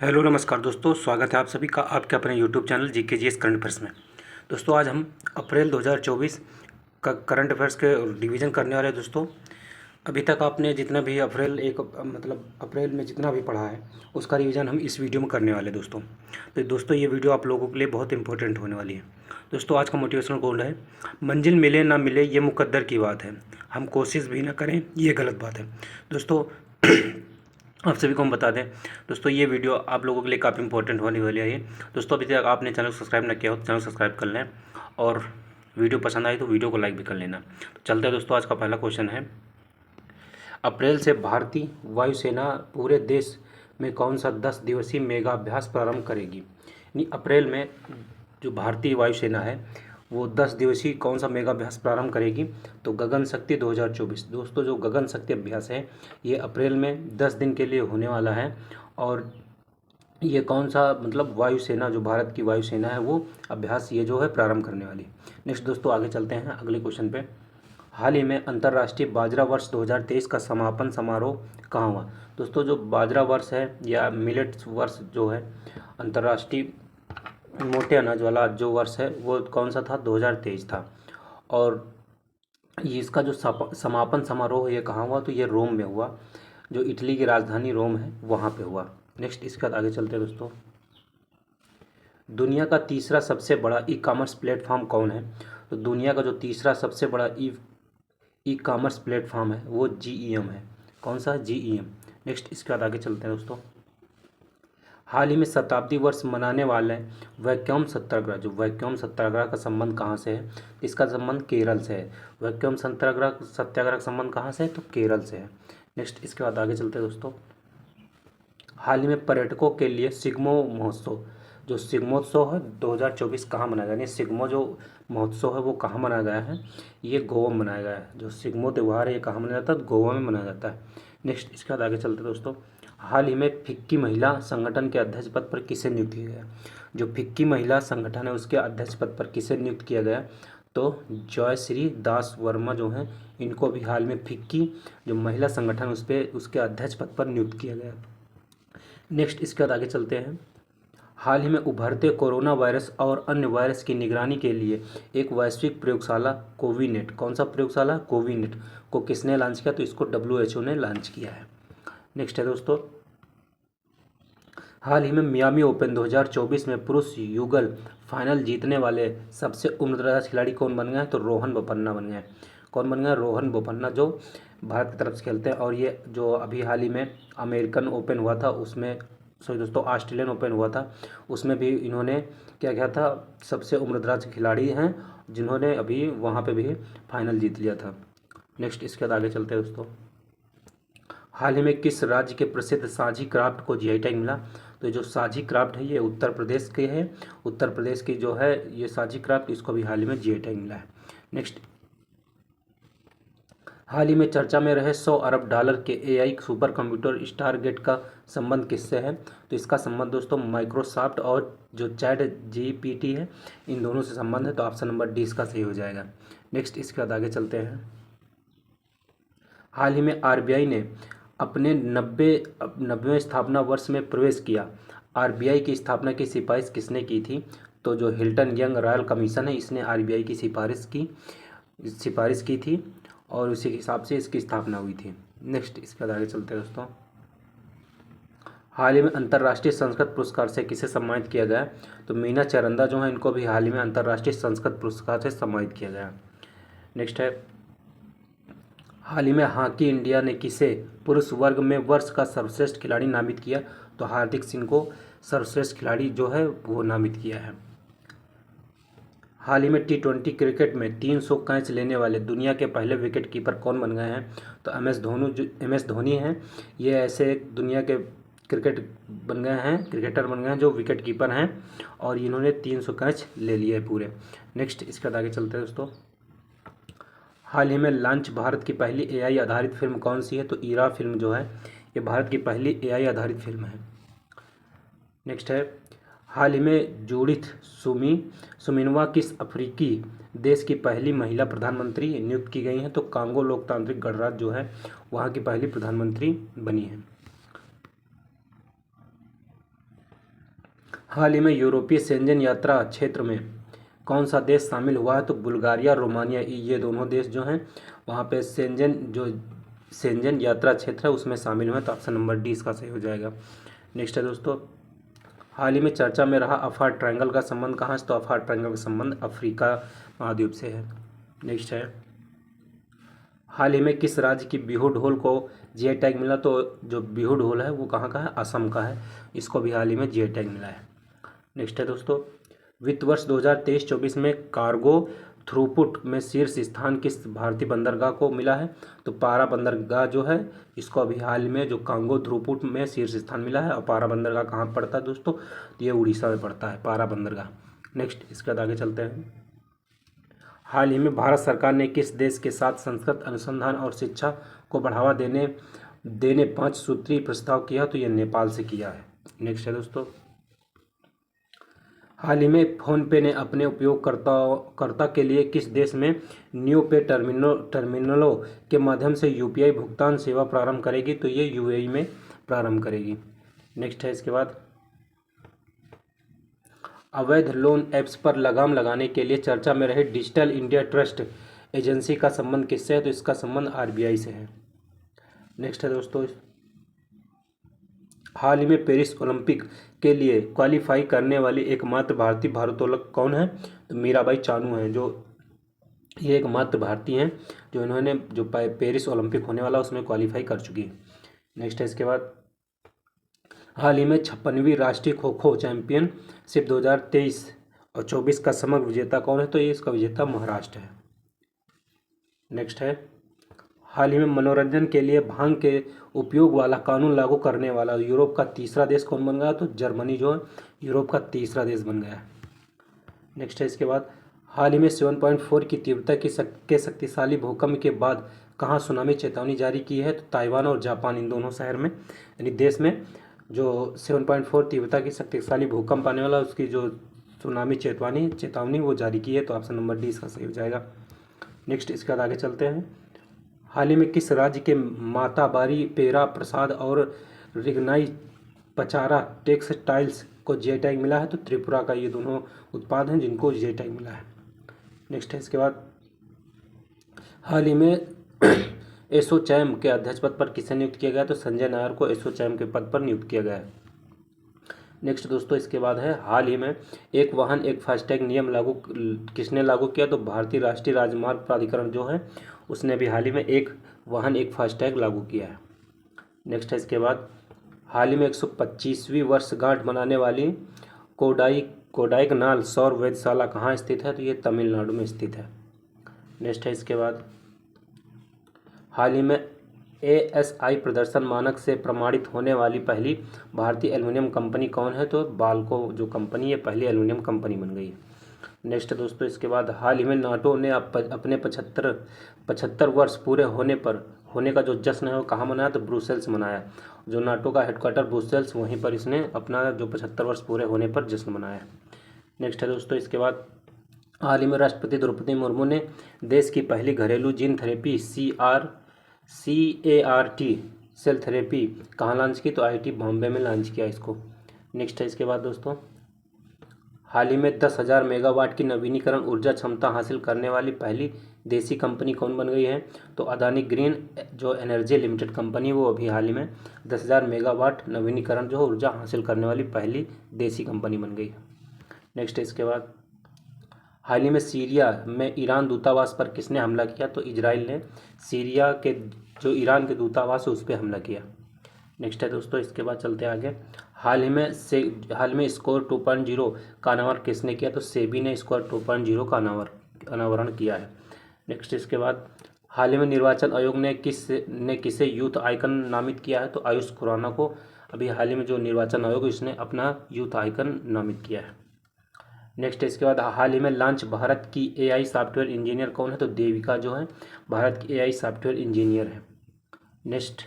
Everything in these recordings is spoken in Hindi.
हेलो नमस्कार दोस्तों, स्वागत है आप सभी का आपके अपने YouTube channel GKGS current affairs में। दोस्तों आज हम अप्रैल 2024 का करंट अफेयर्स के रिवीजन करने वाले हैं। दोस्तों अभी तक आपने जितना भी अप्रैल में जितना भी पढ़ा है उसका रिवीजन हम इस वीडियो में करने वाले हैं। दोस्तों ये वीडियो आप लोगों के लिए बहुत इंपॉर्टेंट होने वाली है। दोस्तों आज का मोटिवेशनल गोल है, मंजिल मिले ना मिले ये मुकद्दर की बात है, हम कोशिश भी ना करें ये गलत बात है। दोस्तों आप सभी को हम बता दें दोस्तों, ये वीडियो आप लोगों के लिए काफ़ी इंपॉर्टेंट होने वाली है। दोस्तों अभी तक आपने चैनल को सब्सक्राइब ना किया हो तो चैनल सब्सक्राइब कर लें और वीडियो पसंद आई तो वीडियो को लाइक भी कर लेना। तो चलते हैं दोस्तों, आज का पहला क्वेश्चन है, अप्रैल से भारतीय वायुसेना पूरे देश में कौन सा 10 दिवसीय मेगा अभ्यास प्रारंभ करेगी। यानी अप्रैल में जो भारतीय वायुसेना है वो 10 दिवसीय कौन सा मेगा अभ्यास प्रारंभ करेगी, तो गगन शक्ति 2024। दोस्तों जो गगन शक्ति अभ्यास है ये अप्रैल में 10 दिन के लिए होने वाला है और ये कौन सा वायुसेना, जो भारत की वायुसेना है वो अभ्यास ये जो है प्रारंभ करने वाली है। नेक्स्ट दोस्तों आगे चलते हैं अगले क्वेश्चन पे। हाल ही में अंतर्राष्ट्रीय बाजरा वर्ष 2023 का समापन समारोह कहाँ हुआ। दोस्तों जो बाजरा वर्ष है या मिलेट्स वर्ष जो है, अंतर्राष्ट्रीय मोटे अनाज वाला जो वर्ष है वो कौन सा था, 2023 था। और ये इसका जो समापन समारोह ये कहाँ हुआ, तो ये रोम में हुआ, जो इटली की राजधानी रोम है वहाँ पे हुआ। नेक्स्ट इसके बाद आगे चलते हैं दोस्तों, दुनिया का तीसरा सबसे बड़ा ई कॉमर्स प्लेटफॉर्म कौन है। तो दुनिया का जो तीसरा सबसे बड़ा ई कॉमर्स प्लेटफॉर्म है वो GEM है। कौन सा, GEM। नेक्स्ट इसके बाद आगे चलते हैं दोस्तों, हाल ही में शताब्दी वर्ष मनाने वाले वैक्यूम सत्याग्रह, जो वैक्यूम सत्याग्रह का संबंध कहाँ से है, इसका संबंध केरल से है। वैक्यूम सत्याग्रह का संबंध कहाँ से है, तो केरल से है। नेक्स्ट इसके बाद आगे चलते हैं दोस्तों, हाल ही में पर्यटकों के लिए सिग्मो महोत्सव, जो सिग्मोत्सव है 2024 कहाँ मनाया गया, यानी सिग्मो जो महोत्सव है वो कहाँ मनाया गया है, ये गोवा में मनाया गया है। जो सिग्मो त्यौहार है ये कहाँ मनाया जाता है, गोवा में मनाया जाता है। नेक्स्ट इसके बाद आगे चलते हैं दोस्तों, हाल ही में फिक्की महिला संगठन के अध्यक्ष पद पर किसे नियुक्त किया गया। जो फिक्की महिला संगठन है उसके अध्यक्ष पद पर किसे नियुक्त किया गया, तो जयश्री दास वर्मा जो हैं इनको भी हाल में फिक्की जो महिला संगठन उस पर उसके अध्यक्ष पद पर नियुक्त किया गया। नेक्स्ट इसके बाद आगे चलते हैं, हाल ही में उभरते कोरोना वायरस और अन्य वायरस की निगरानी के लिए एक वैश्विक प्रयोगशाला कोविनेट, कौन सा प्रयोगशाला, कोविनेट को किसने लॉन्च किया, तो इसको WHO ने लॉन्च किया है। नेक्स्ट है दोस्तों, हाल ही में मियामी ओपन 2024 में पुरुष युगल फाइनल जीतने वाले सबसे उम्रदराज खिलाड़ी कौन बन गए हैं, तो रोहन बोपन्ना बन गए। कौन बन गए, रोहन बोपन्ना, जो भारत की तरफ से खेलते हैं। और ये जो अभी हाल ही में अमेरिकन ओपन हुआ था उसमें, सॉरी दोस्तों ऑस्ट्रेलियन ओपन हुआ था उसमें भी इन्होंने क्या किया था, सबसे उम्रदराज खिलाड़ी हैं जिन्होंने अभी वहाँ पे भी फाइनल जीत लिया था। नेक्स्ट इसके बाद आगे चलते हैं दोस्तों, हाल ही में किस राज्य के प्रसिद्ध साझी क्राफ्ट को GI टैग मिला। तो जो साझी क्राफ्ट है ये उत्तर प्रदेश के है, उत्तर प्रदेश की जो है ये साझी क्राफ्ट, इसको भी हाल ही में GI टैग मिला है। नेक्स्ट, हाल ही में चर्चा में रहे $100 अरब के AI सुपर कंप्यूटर स्टारगेट का संबंध किससे है, तो इसका संबंध दोस्तों माइक्रोसॉफ्ट और जो ChatGPT है इन दोनों से संबंध है। तो ऑप्शन नंबर D इसका सही हो जाएगा। नेक्स्ट इसके बाद आगे चलते हैं, हाल ही में RBI ने अपने 90वें स्थापना वर्ष में प्रवेश किया। RBI की स्थापना की सिफारिश किसने की थी, तो जो हिल्टन यंग रॉयल कमीशन है इसने RBI की सिफारिश की थी और उसी के हिसाब से इसकी स्थापना हुई थी। नेक्स्ट इसके बाद आगे चलते हैं दोस्तों, हाल ही में अंतर्राष्ट्रीय संस्कृत पुरस्कार से किसे सम्मानित किया गया, तो मीना चरंदा जो है इनको भी हाल ही में अंतर्राष्ट्रीय संस्कृत पुरस्कार से सम्मानित किया गया। नेक्स्ट है, हाल ही में हॉकी इंडिया ने किसे पुरुष वर्ग में वर्ष का सर्वश्रेष्ठ खिलाड़ी नामित किया, तो हार्दिक सिंह को सर्वश्रेष्ठ खिलाड़ी जो है वो नामित किया है। हाल ही में T20 क्रिकेट में 300 कैच लेने वाले दुनिया के पहले विकेट कीपर कौन बन गए हैं, तो MS धोनी हैं। ये ऐसे एक दुनिया के क्रिकेटर बन गए हैं जो विकेट कीपर हैं और इन्होंने 300 कैच ले लिए पूरे। नेक्स्ट इसके बाद आगे चलते हैं दोस्तों, हाल ही में लॉन्च भारत की पहली AI आधारित फिल्म कौन सी है, तो ईरा फिल्म जो है ये भारत की पहली AI आधारित फिल्म है। नेक्स्ट है, हाल ही में जूडिथ सुमिनवा किस अफ्रीकी देश की पहली महिला प्रधानमंत्री नियुक्त की गई हैं, तो कांगो लोकतांत्रिक गणराज्य जो है वहाँ की पहली प्रधानमंत्री बनी है। हाल ही में यूरोपीय शेंजन यात्रा क्षेत्र में कौन सा देश शामिल हुआ है? तो बुल्गारिया, रोमानिया, ये दोनों देश जो हैं वहाँ पे शेंजन यात्रा क्षेत्र है उसमें शामिल हुए हैं। तो ऑप्शन नंबर डी इसका सही हो जाएगा। नेक्स्ट है दोस्तों, हाल ही में चर्चा में रहा अफार ट्रायंगल का संबंध कहाँ से? तो अफार ट्रायंगल का संबंध अफ्रीका महाद्वीप से है। नेक्स्ट है, हाल ही में किस राज्य की बिहू ढोल को जीआई टैग मिला? तो जो बिहू ढोल है वो कहाँ का है? असम का है। इसको भी हाल ही में जीआई टैग मिला है। नेक्स्ट है दोस्तों, वित्त वर्ष 2023-24 में कार्गो थ्रूपुट में शीर्ष स्थान किस भारतीय बंदरगाह को मिला है? तो पारा बंदरगाह जो है इसको अभी हाल में जो कांगो थ्रूपुट में शीर्ष स्थान मिला है। और पारा बंदरगाह कहाँ पड़ता है दोस्तों? तो ये उड़ीसा में पड़ता है पारा बंदरगाह। नेक्स्ट, इसके बाद आगे चलते हैं। हाल ही में भारत सरकार ने किस देश के साथ संस्कृत अनुसंधान और शिक्षा को बढ़ावा देने 5 सूत्रीय प्रस्ताव किया? तो ये नेपाल से किया है। नेक्स्ट है दोस्तों, हाल ही में फोनपे ने अपने उपयोगकर्ता के लिए किस देश में न्यू पे टर्मिनलों के माध्यम से यूपीआई भुगतान सेवा प्रारंभ करेगी? तो ये यूएई में प्रारंभ करेगी। नेक्स्ट है इसके बाद, अवैध लोन ऐप्स पर लगाम लगाने के लिए चर्चा में रहे डिजिटल इंडिया ट्रस्ट एजेंसी का संबंध किससे है? तो इसका संबंध आरबीआई से है। नेक्स्ट है दोस्तों, हाल ही में पेरिस ओलंपिक के लिए क्वालिफाई करने वाली एकमात्र भारतीय भारोत्तोलक कौन है? तो मीराबाई चानू हैं, जो ये एकमात्र भारतीय हैं जो इन्होंने जो पेरिस ओलंपिक होने वाला उसमें क्वालिफाई कर चुकी है। नेक्स्ट है इसके बाद, हाल ही में 56वीं राष्ट्रीय खो खो चैंपियनशिप 2023 और 24 का समग्र विजेता कौन है? तो ये इसका विजेता महाराष्ट्र है। नेक्स्ट है, हाल ही में मनोरंजन के लिए भांग के उपयोग वाला कानून लागू करने वाला यूरोप का तीसरा देश कौन बन गया? तो जर्मनी जो है यूरोप का तीसरा देश बन गया है। नेक्स्ट है इसके बाद, हाल ही में 7.4 की तीव्रता के शक्तिशाली भूकंप के बाद कहाँ सुनामी चेतावनी जारी की है? तो ताइवान और जापान, इन दोनों शहर में यानी देश में जो 7.4 तीव्रता की शक्तिशाली भूकंप आने वाला उसकी जो सुनामी चेतावनी वो जारी की है। तो ऑप्शन नंबर डी इसका सही हो जाएगा। नेक्स्ट, इसके बाद आगे चलते हैं। हाल ही में किस राज्य के माताबारी पेरा प्रसाद और रिगनाई पचारा टेक्सटाइल्स को जीआई टैग मिला है? तो त्रिपुरा का ये दोनों उत्पाद हैं जिनको जीआई टैग मिला है। नेक्स्ट है इसके बाद, हाल ही में एसोचैम के अध्यक्ष पद पर किसे नियुक्त किया गया? तो संजय नायर को एसोचैम के पद पर नियुक्त किया गया है। नेक्स्ट दोस्तों, इसके बाद है, हाल ही में एक वाहन एक फास्टैग नियम किसने लागू किया? तो भारतीय राष्ट्रीय राजमार्ग प्राधिकरण जो है उसने भी हाल ही में एक वाहन एक फास्टैग लागू किया है। नेक्स्ट है इसके बाद, हाल ही में 125वीं वर्षगांठ मनाने वाली कोडाईकनाल सौर वेधशाला कहाँ स्थित है? तो ये तमिलनाडु में स्थित है। नेक्स्ट है इसके बाद, हाल ही में एएसआई प्रदर्शन मानक से प्रमाणित होने वाली पहली भारतीय एल्युमिनियम कंपनी कौन है? तो बाल्को जो कंपनी है पहली एल्युमिनियम कंपनी बन गई है। नेक्स्ट दोस्तों, इसके बाद, हाल ही में नाटो ने अपने 75 वर्ष पूरे होने का जो जश्न है वो कहाँ मनाया? तो ब्रुसेल्स मनाया। जो नाटो का हेडक्वार्टर ब्रुसेल्स, वहीं पर इसने अपना जो 75 वर्ष पूरे होने पर जश्न मनाया। नेक्स्ट है दोस्तों, इसके बाद, हाल ही में राष्ट्रपति द्रौपदी मुर्मू ने देश की पहली घरेलू gene therapy CAR-T cell therapy कहाँ लॉन्च की? तो IIT बॉम्बे में लॉन्च किया इसको। नेक्स्ट है इसके बाद दोस्तों, हाल ही में 10,000 मेगावाट की नवीनीकरण ऊर्जा क्षमता हासिल करने वाली पहली देसी कंपनी कौन बन गई है? तो अदानी ग्रीन जो एनर्जी लिमिटेड कंपनी वो अभी हाल ही में 10,000 मेगावाट नवीनीकरण जो ऊर्जा हासिल करने वाली पहली देसी कंपनी बन गई है। नेक्स्ट है इसके बाद, हाल ही में सीरिया में ईरान दूतावास पर किसने हमला किया? तो इजराइल ने सीरिया के जो ईरान के दूतावास है उस पर हमला किया। नेक्स्ट है दोस्तों, इसके बाद चलते हैं आगे। हाल ही में स्कोर 2.0 का अनावरण किसने किया? तो सेबी ने स्कोर 2.0 का अनावरण किया है। नेक्स्ट इसके बाद, हाल ही में निर्वाचन आयोग ने किसे यूथ आइकन नामित किया है? तो आयुष खुराना को अभी हाल ही में जो निर्वाचन आयोग इसने अपना यूथ आइकन नामित किया है। नेक्स्ट इसके बाद, हाल ही में लॉन्च भारत की AI सॉफ्टवेयर इंजीनियर कौन है? तो देविका जो है भारत की AI सॉफ्टवेयर इंजीनियर है। नेक्स्ट,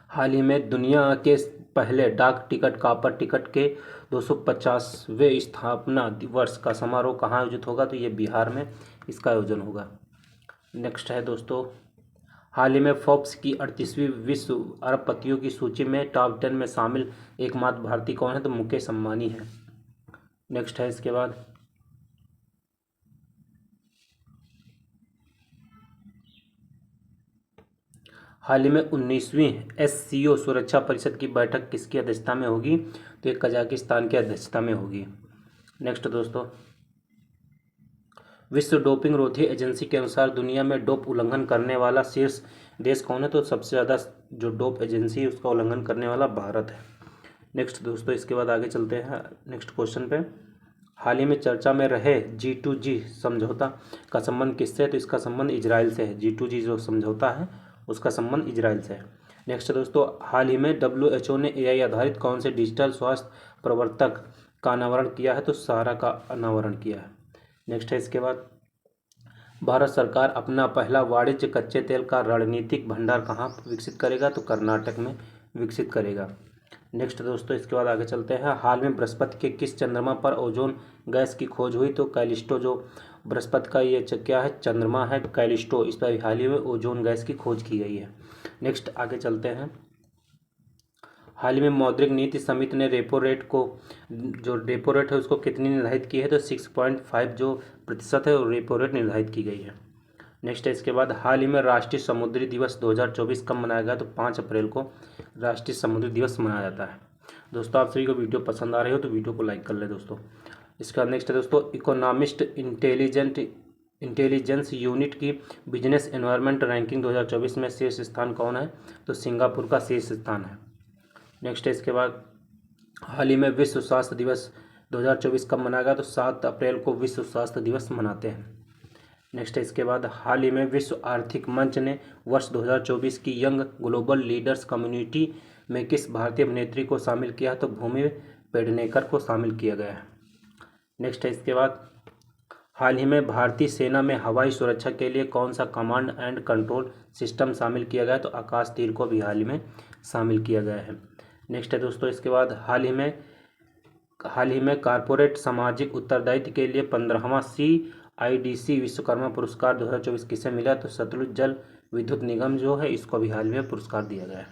हाल ही में दुनिया के पहले डाक टिकट कॉपर टिकट के 250वें स्थापना वर्ष का समारोह कहाँ आयोजित होगा? तो ये बिहार में इसका आयोजन होगा। नेक्स्ट है दोस्तों, हाल ही में फोर्ब्स की 38वीं विश्व अरबपतियों की सूची में टॉप 10 में शामिल एकमात्र भारतीय कौन है? तो मुकेश अंबानी है। नेक्स्ट है इसके बाद, हाल ही में 19वीं SCO सुरक्षा परिषद की बैठक किसकी अध्यक्षता में होगी? तो ये कजाकिस्तान की अध्यक्षता में होगी। नेक्स्ट दोस्तों, विश्व डोपिंग रोधी एजेंसी के अनुसार दुनिया में डोप उल्लंघन करने वाला शीर्ष देश कौन है? तो सबसे ज़्यादा जो डोप एजेंसी है उसका उल्लंघन करने वाला भारत है। नेक्स्ट दोस्तों, इसके बाद आगे चलते हैं नेक्स्ट क्वेश्चन पे। हाल ही में चर्चा में रहे G2G समझौता का संबंध किससे है? तो इसका संबंध इजराइल से है। G2G जो समझौता है उसका संबंध इजराइल से है। नेक्स्ट दोस्तों, हाल ही में WHO ने AI आधारित कौन से डिजिटल स्वास्थ्य प्रवर्तक का अनावरण किया है? तो सहारा का अनावरण किया है। नेक्स्ट है इसके बाद, भारत सरकार अपना पहला वाणिज्य कच्चे तेल का रणनीतिक भंडार कहाँ विकसित करेगा? तो कर्नाटक में विकसित करेगा। नेक्स्ट दोस्तों, इसके बाद आगे चलते हैं। हाल में बृहस्पति के किस चंद्रमा पर ओजोन गैस की खोज हुई? तो कैलिस्टो, जो बृहस्पति का ये क्या है? चंद्रमा है कैलिस्टो, इस पर हाल ही में ओजोन गैस की खोज की गई है। नेक्स्ट आगे चलते हैं। हाल ही में मौद्रिक नीति समिति ने रेपो रेट को, जो रेपो रेट है उसको कितनी निर्धारित की है? तो 6.5 जो प्रतिशत है वो रेपो रेट निर्धारित की गई है। नेक्स्ट है इसके बाद, हाल ही में राष्ट्रीय समुद्री दिवस 2024 कब मनाया गया? तो 5 अप्रैल को राष्ट्रीय समुद्री दिवस मनाया जाता है। दोस्तों आप सभी को वीडियो पसंद आ रही हो तो वीडियो को लाइक कर ले दोस्तों। इसके बाद नेक्स्ट है दोस्तों, इकोनॉमिस्ट इंटेलिजेंस यूनिट की बिजनेस एनवायरनमेंट रैंकिंग 2024 में शीर्ष स्थान कौन है? तो सिंगापुर का शीर्ष स्थान है। नेक्स्ट है इसके बाद, हाल ही में विश्व स्वास्थ्य दिवस 2024 कब मनाया गया? तो 7 अप्रैल को विश्व स्वास्थ्य दिवस मनाते हैं। नेक्स्ट है इसके बाद, हाल ही में विश्व आर्थिक मंच ने वर्ष 2024 की यंग ग्लोबल लीडर्स कम्युनिटी में किस भारतीय अभिनेत्री को शामिल किया? तो भूमि पेडनेकर को शामिल किया गया है। नेक्स्ट है इसके बाद, हाल ही में भारतीय सेना में हवाई सुरक्षा के लिए कौन सा कमांड एंड कंट्रोल सिस्टम शामिल किया गया? तो आकाश तीर को भी हाल ही में शामिल किया गया है। नेक्स्ट है दोस्तों इसके बाद, हाल ही में कारपोरेट सामाजिक उत्तरदायित्व के लिए 15वां CIDC विश्वकर्मा पुरस्कार 2024 किसे मिला? तो सतलुज जल विद्युत निगम जो है इसको भी हाल ही में पुरस्कार दिया गया है।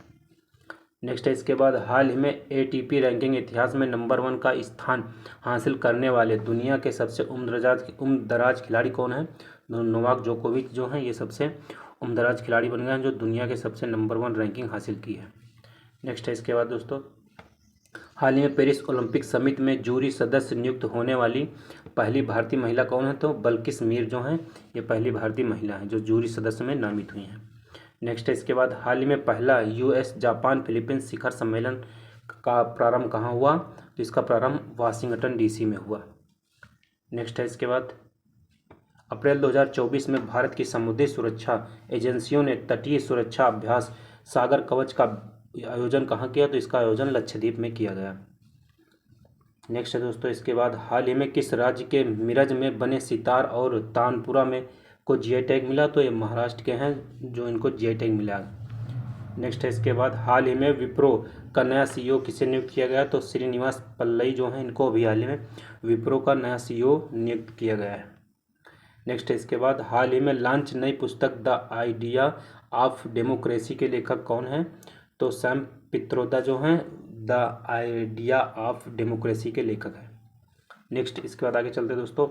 नेक्स्ट है इसके बाद, हाल ही में ATP रैंकिंग इतिहास में नंबर 1 का स्थान हासिल करने वाले दुनिया के सबसे उम्रदराज खिलाड़ी कौन है? नोवाक जोकोविच जो हैं ये सबसे उम्रदराज खिलाड़ी बन गए हैं जो दुनिया के सबसे नंबर 1 रैंकिंग हासिल की है। नेक्स्ट है इसके बाद दोस्तों, हाल ही में पेरिस ओलंपिक समिति में जूरी सदस्य नियुक्त होने वाली पहली भारतीय महिला कौन है? तो बल्किस मीर जो हैं ये पहली भारतीय महिला हैं जो जूरी सदस्य में नामित हुई हैं। नेक्स्ट है इसके बाद, हाल ही में पहला US जापान फिलीपींस शिखर सम्मेलन का प्रारंभ कहाँ हुआ? तो इसका प्रारंभ वाशिंगटन DC में हुआ। नेक्स्ट है इसके बाद, अप्रैल 2024 में भारत की समुद्री सुरक्षा एजेंसियों ने तटीय सुरक्षा अभ्यास सागर कवच का आयोजन कहाँ किया? तो इसका आयोजन लक्षद्वीप में किया गया। नेक्स्ट है दोस्तों इसके बाद, हाल ही में किस राज्य के मिरज में बने सितार और तानपुरा में को GI टैग मिला? तो ये महाराष्ट्र के हैं जो इनको GI टैग मिला। नेक्स्ट है इसके बाद, हाल ही में विप्रो का नया CEO किसे नियुक्त किया गया? तो श्रीनिवास पल्लई जो हैं इनको भी हाल ही में विप्रो का नया CEO नियुक्त किया गया है। नेक्स्ट है इसके बाद, हाल ही में लॉन्च नई पुस्तक द आइडिया ऑफ डेमोक्रेसी के लेखक कौन है? तो सैम पित्रोदा जो हैं द आइडिया ऑफ डेमोक्रेसी के लेखक हैं। नेक्स्ट इसके बाद आगे चलते हैं दोस्तों,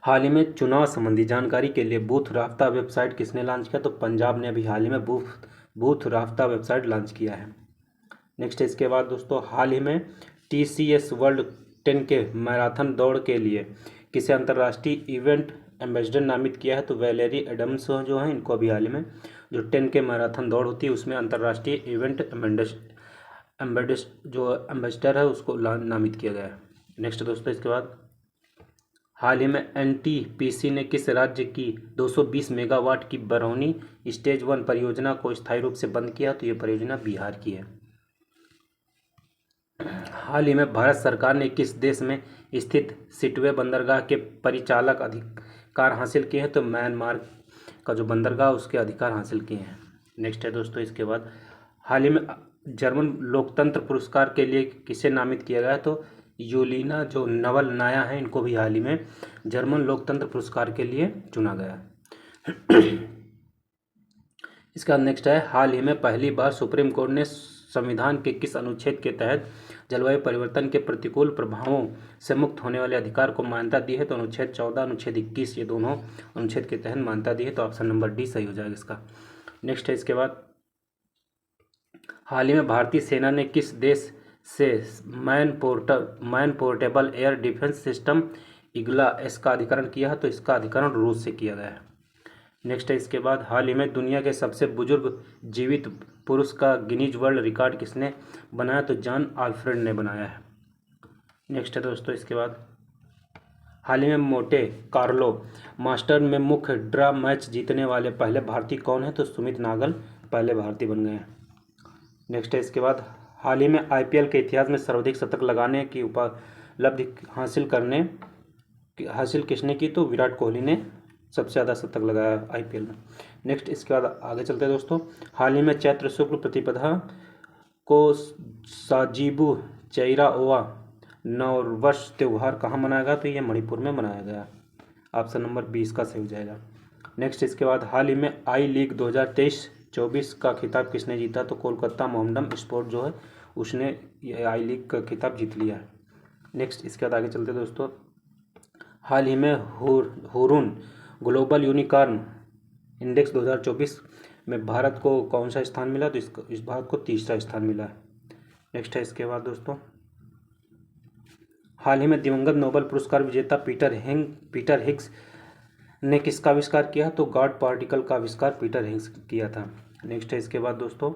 हाल ही में चुनाव संबंधी जानकारी के लिए बूथ राब्ता वेबसाइट किसने लॉन्च किया? तो पंजाब ने अभी हाल ही में बूथ राब्ता वेबसाइट लॉन्च किया है। नेक्स्ट इसके बाद दोस्तों, हाल ही में TCS वर्ल्ड 10 के मैराथन दौड़ के लिए किसे अंतर्राष्ट्रीय इवेंट एम्बेसडर नामित किया है? तो वैलेरी एडम्स जो हैं इनको अभी हाल ही में जो 10 के मैराथन दौड़ होती है उसमें अंतर्राष्ट्रीय इवेंट एम्बेसडर है उसको नामित किया गया है। नेक्स्ट दोस्तों इसके बाद, हाल ही में NTPC ने किस राज्य की 220 मेगावाट की बरौनी स्टेज 1 परियोजना को स्थायी रूप से बंद किया? तो ये परियोजना बिहार की है। हाल ही में भारत सरकार ने किस देश में स्थित सिटवे बंदरगाह के परिचालक अधिकार हासिल किए हैं? तो म्यांमार का जो बंदरगाह उसके अधिकार हासिल किए हैं। नेक्स्ट है दोस्तों इसके बाद, हाल ही में जर्मन लोकतंत्र पुरस्कार के लिए किसे नामित किया गया? तो यूलिना जो नवल नाया है इनको भी हाल ही में जर्मन लोकतंत्र पुरस्कार के लिए चुना गया। इसके बाद नेक्स्ट है, हाल ही में पहली बार सुप्रीम कोर्ट ने संविधान के किस अनुच्छेद के तहत जलवायु परिवर्तन के प्रतिकूल प्रभावों से मुक्त होने वाले अधिकार को मान्यता दी है? तो अनुच्छेद 14, अनुच्छेद 21, ये दोनों अनुच्छेद के तहत मान्यता दी है। तो ऑप्शन नंबर डी सही हो जाएगा इसका। नेक्स्ट है इसके बाद, हाल ही में भारतीय सेना ने किस देश से man portable air defence system Igla S का अधिकरण किया है? तो इसका अधिकरण रूस से किया गया है। नेक्स्ट है इसके बाद, हाल ही में दुनिया के सबसे बुजुर्ग जीवित पुरुष का गिनीज वर्ल्ड रिकॉर्ड किसने बनाया? तो जॉन आल्फ्रेड ने बनाया है। नेक्स्ट है दोस्तों इसके बाद, हाल ही में मोंटे कार्लो मास्टर में मुख्य ड्रा मैच जीतने वाले पहले भारतीय कौन है? तो सुमित नागल पहले भारतीय बन गए हैं। नेक्स्ट है इसके बाद, हाल ही में आईपीएल के इतिहास में सर्वाधिक शतक लगाने की उपलब्धि हासिल किसने की? तो विराट कोहली ने सबसे ज़्यादा शतक लगाया आईपीएल में। नेक्स्ट इसके बाद आगे चलते हैं दोस्तों, हाल ही में चैत्र शुक्ल प्रतिपदा को साजीबू चैराओवा नववर्ष त्यौहार कहाँ मनाया गया? तो ये मणिपुर में मनाया गया। ऑप्शन नंबर 20 का सही हो जाएगा। नेक्स्ट इसके बाद, हाल ही में आई लीग 2023-24 का खिताब किसने जीता? तो कोलकाता मोहम्मडन स्पोर्ट जो है उसने ये आई लीग का खिताब जीत लिया है। नेक्स्ट इसके बाद आगे चलते हैं दोस्तों, हाल ही में हुरून ग्लोबल यूनिकॉर्न इंडेक्स 2024 में भारत को कौन सा स्थान मिला? तो इस भारत को तीसरा स्थान मिला है। नेक्स्ट है इसके बाद दोस्तों, हाल ही में दिवंगत नोबेल पुरस्कार विजेता पीटर हिग्स ने किसका आविष्कार किया? तो गॉड पार्टिकल का आविष्कार पीटर हिग्स किया था। नेक्स्ट है इसके बाद दोस्तों,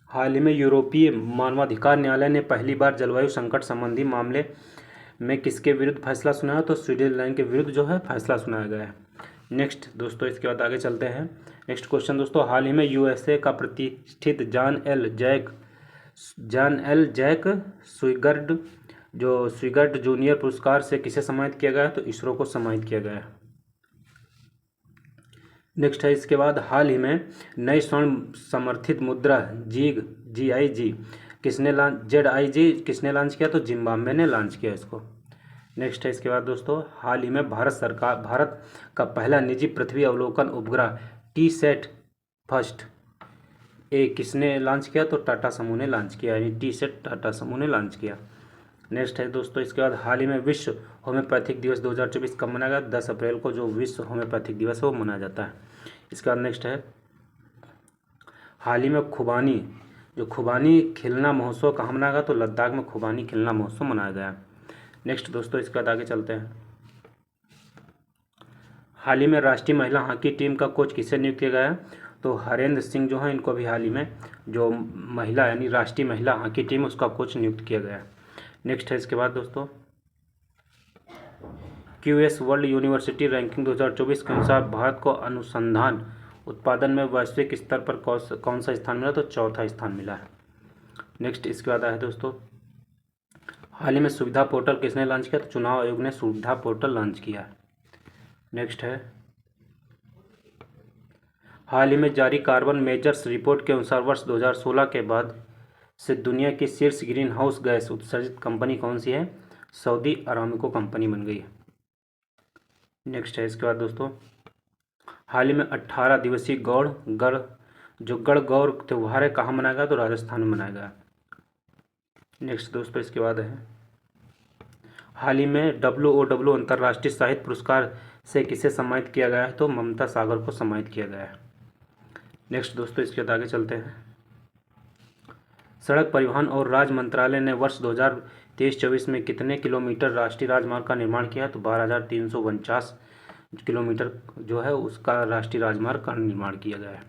हाल ही में यूरोपीय मानवाधिकार न्यायालय ने पहली बार जलवायु संकट संबंधी मामले में किसके विरुद्ध फैसला सुनाया? तो स्विट्जरलैंड के विरुद्ध जो है फैसला सुनाया गया है। नेक्स्ट दोस्तों इसके बाद आगे चलते हैं। नेक्स्ट क्वेश्चन दोस्तों, हाल ही में यूएसए का प्रतिष्ठित जॉन एल जैक स्विगर्ट जूनियर पुरस्कार से किसे सम्मानित किया गया है? तो इसरो को सम्मानित किया गया है। नेक्स्ट है इसके बाद, हाल ही में नई स्वर्ण समर्थित मुद्रा ZIG किसने लॉन्च किया? तो जिम्बाब्वे ने लॉन्च किया इसको। नेक्स्ट है इसके बाद दोस्तों, हाल ही में भारत का पहला निजी पृथ्वी अवलोकन उपग्रह TSAT फर्स्ट ए किसने लॉन्च किया? तो टाटा समूह ने लॉन्च किया, यानी TSAT टाटा समूह ने लॉन्च किया। नेक्स्ट है दोस्तों इसके बाद, हाल ही में विश्व होम्योपैथिक दिवस 2024 कब मनाया गया? 10 अप्रैल को जो विश्व होम्योपैथिक दिवस है वो मनाया जाता है। इसके बाद नेक्स्ट है, हाल ही में खुबानी खिलना महोत्सव कहाँ मनाया गया? तो लद्दाख में खुबानी खिलना महोत्सव मनाया गया। नेक्स्ट दोस्तों इसके बाद आगे चलते हैं, हाल ही में राष्ट्रीय महिला हॉकी टीम का कोच किसे नियुक्त किया गया है? तो हरेंद्र सिंह जो है इनको भी हाल ही में जो महिला यानी राष्ट्रीय महिला हॉकी टीम उसका कोच नियुक्त किया गया है। नेक्स्ट है इसके बाद दोस्तों, QS वर्ल्ड यूनिवर्सिटी रैंकिंग 2024 के अनुसार भारत को अनुसंधान उत्पादन में वैश्विक स्तर पर कौन सा स्थान मिला? तो चौथा स्थान मिला है। नेक्स्ट इसके बाद है दोस्तों, हाल ही में सुविधा पोर्टल किसने लॉन्च किया? तो चुनाव आयोग ने सुविधा पोर्टल लॉन्च किया है। नेक्स्ट है, हाल ही में जारी कार्बन मेजर्स रिपोर्ट के अनुसार वर्ष 2016 के बाद से दुनिया की शीर्ष ग्रीन हाउस गैस उत्सर्जित कंपनी कौन सी है? सऊदी अरामको कंपनी बन गई है। नेक्स्ट है इसके बाद दोस्तों, हाल ही में 18 दिवसीय गढ़ गौर त्यौहार है कहाँ मनाया गया? तो राजस्थान में मनाया गया। नेक्स्ट दोस्तों इसके बाद है, हाल ही में WOW अंतर्राष्ट्रीय साहित्य पुरस्कार से किसे सम्मानित किया गया है? तो ममता सागर को सम्मानित किया गया है। नेक्स्ट दोस्तों इसके बाद आगे चलते हैं, सड़क परिवहन और राज्य मंत्रालय ने वर्ष 2023-24 में कितने किलोमीटर राष्ट्रीय राजमार्ग का निर्माण किया? तो 12,349 किलोमीटर जो है उसका राष्ट्रीय राजमार्ग का निर्माण किया गया है।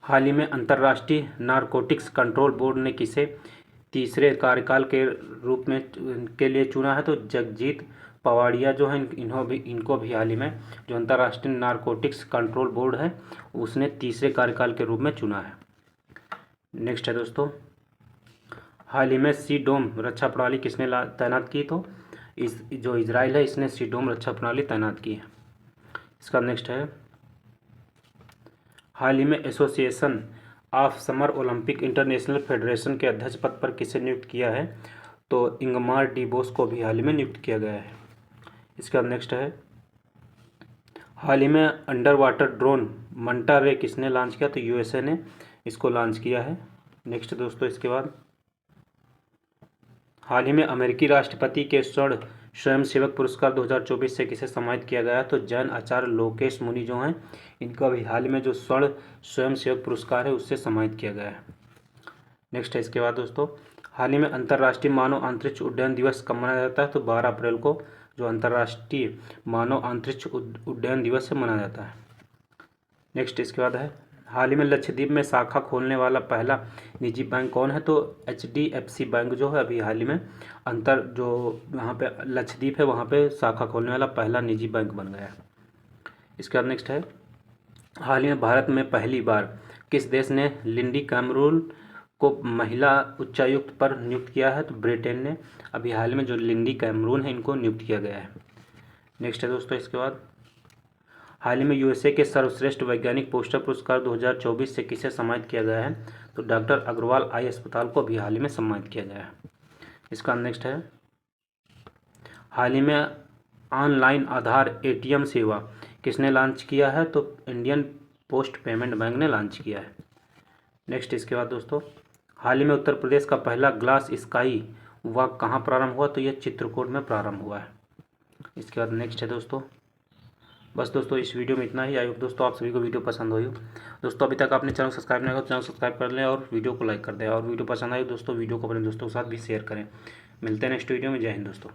हाल ही में अंतर्राष्ट्रीय नारकोटिक्स कंट्रोल बोर्ड ने किसे तीसरे कार्यकाल के लिए चुना है? तो जगजीत पवाड़िया जो है इनको भी हाल ही में जो अंतर्राष्ट्रीय नारकोटिक्स कंट्रोल बोर्ड है उसने तीसरे कार्यकाल के रूप में चुना है। नेक्स्ट है दोस्तों, हाल ही में सी-डोम रक्षा प्रणाली किसने तैनात की? तो जो इजराइल है इसने सी-डोम रक्षा प्रणाली तैनात की है। इसका नेक्स्ट है, हाल ही में association of summer Olympic international federation के अध्यक्ष पद पर किसे नियुक्त किया है? तो इंगमार डी बोस को भी हाल ही में नियुक्त किया गया है। इसका नेक्स्ट है, हाल ही में अंडर वाटर ड्रोन मंटा रे किसने लॉन्च किया? तो यूएसए ने इसको लॉन्च किया है। नेक्स्ट दोस्तों, इसके बाद हाल ही में अमेरिकी राष्ट्रपति के स्वर्ण स्वयंसेवक पुरस्कार 2024 से किसे सम्मानित किया गया? तो जैन आचार्य लोकेश मुनि जो हैं, इनको अभी हाल ही में जो स्वर्ण स्वयंसेवक पुरस्कार है उससे सम्मानित किया गया है। नेक्स्ट है इसके बाद दोस्तों, हाल ही में अंतर्राष्ट्रीय मानव अंतरिक्ष उड्डयन दिवस कब मनाया जाता है? तो 12 अप्रैल को जो अंतर्राष्ट्रीय मानव अंतरिक्ष उड्डयन दिवस है मनाया जाता है। नेक्स्ट इसके बाद है, हाल ही में लक्षद्वीप में शाखा खोलने वाला पहला निजी बैंक कौन है? तो HDFC बैंक जो है अभी हाल ही में जो वहाँ पे लक्षद्वीप है वहाँ पे शाखा खोलने वाला पहला निजी बैंक बन गया है। इसके बाद नेक्स्ट है, हाल ही में भारत में पहली बार किस देश ने लिंडी कैमरून को महिला उच्चायुक्त पर नियुक्त किया है? तो ब्रिटेन ने अभी हाल में जो लिंडी कैमरून है इनको नियुक्त किया गया है। नेक्स्ट है दोस्तों, इसके बाद हाल ही में यूएसए के सर्वश्रेष्ठ वैज्ञानिक पोस्टर पुरस्कार 2024 से किसे सम्मानित किया गया है? तो डॉक्टर अग्रवाल आई अस्पताल को अभी हाल ही में सम्मानित किया गया है। इसका नेक्स्ट है, हाल ही में ऑनलाइन आधार ATM सेवा किसने लॉन्च किया है? तो इंडियन पोस्ट पेमेंट बैंक ने लॉन्च किया है। नेक्स्ट इसके बाद दोस्तों, हाल ही में उत्तर प्रदेश का पहला ग्लास स्काई वॉक कहाँ प्रारंभ हुआ? तो यह चित्रकूट में प्रारंभ हुआ है। इसके बाद नेक्स्ट है दोस्तों, बस दोस्तों इस वीडियो में इतना ही। आई होप दोस्तों आप सभी को वीडियो पसंद हुई हो। दोस्तों अभी तक आपने चैनल सब्सक्राइब नहीं किया तो चैनल सब्सक्राइब कर लें और वीडियो को लाइक कर दें, और वीडियो पसंद आई दोस्तों वीडियो को अपने दोस्तों के साथ भी शेयर करें। मिलते हैं नेक्स्ट वीडियो में। जय हिंद दोस्तों।